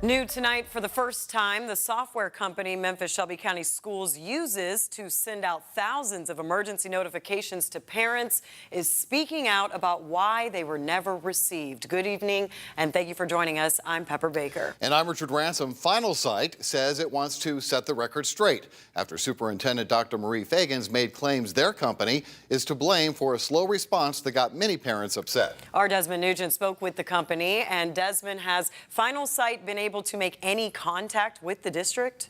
New tonight, for the first time, the software company Memphis Shelby County Schools uses to send out thousands of emergency notifications to parents is speaking out about why they were never received. Good evening, and thank you for joining us. I'm Pepper Baker. And I'm Richard Ransom. Finalsite says it wants to set the record straight after Superintendent Dr. Marie Feagins made claims their company is to blame for a slow response that got many parents upset. Our Desmond Nugent spoke with the company, and Desmond, has Finalsite been able to make any contact with the district?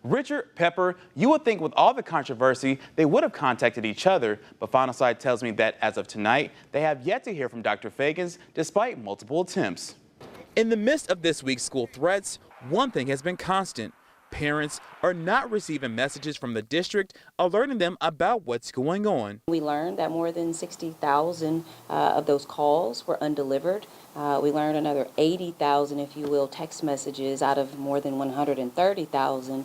Richard, Pepper, you would think with all the controversy, they would have contacted each other, but Finalsite tells me that as of tonight, they have yet to hear from Dr. Feagins despite multiple attempts. In the midst of this week's school threats, one thing has been constant. Parents are not receiving messages from the district alerting them about what's going on. We learned that more than 60,000 of those calls were undelivered. We learned another 80,000, if you will, text messages out of more than 130,000,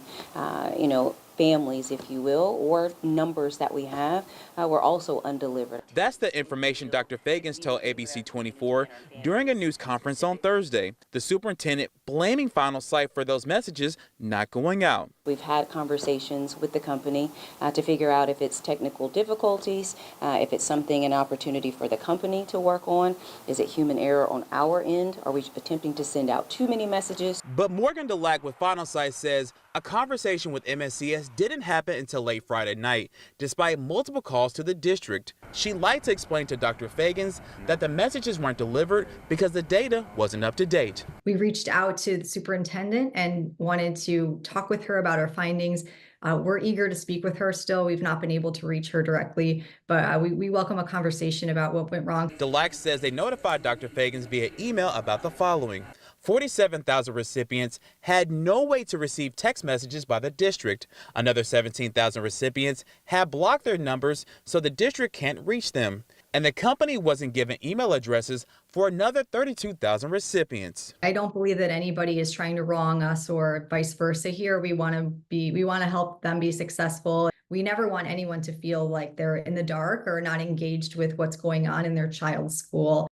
families, if you will, or numbers that we have were also undelivered. That's the information Dr. Feagins told ABC 24 during a news conference on Thursday. The superintendent blaming Finalsite for those messages not going out. We've had conversations with the company to figure out if it's technical difficulties, if it's an opportunity for the company to work on. Is it human error on our end? Are we attempting to send out too many messages? But Morgan Delac with Finalsite says a conversation with MSCS didn't happen until late Friday night, despite multiple calls to the district. She'd like to explain to Dr. Feagins that the messages weren't delivered because the data wasn't up to date. We reached out to the superintendent and wanted to talk with her about our findings. We're eager to speak with her still. We've not been able to reach her directly, but we welcome a conversation about what went wrong. Delac says they notified Dr. Feagins via email about the following. 47,000 recipients had no way to receive text messages by the district. Another 17,000 recipients had blocked their numbers so the district can't reach them. And the company wasn't given email addresses for another 32,000 recipients. I don't believe that anybody is trying to wrong us or vice versa here. We want to help them be successful. We never want anyone to feel like they're in the dark or not engaged with what's going on in their child's school.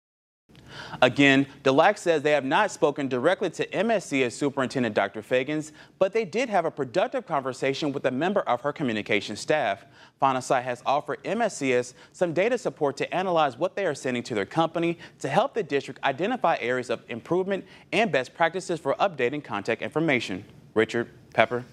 Again, Delac says they have not spoken directly to MSCS Superintendent Dr. Feagins, but they did have a productive conversation with a member of her communication staff. Finalsite has offered MSCS some data support to analyze what they are sending to their company to help the district identify areas of improvement and best practices for updating contact information. Richard, Pepper.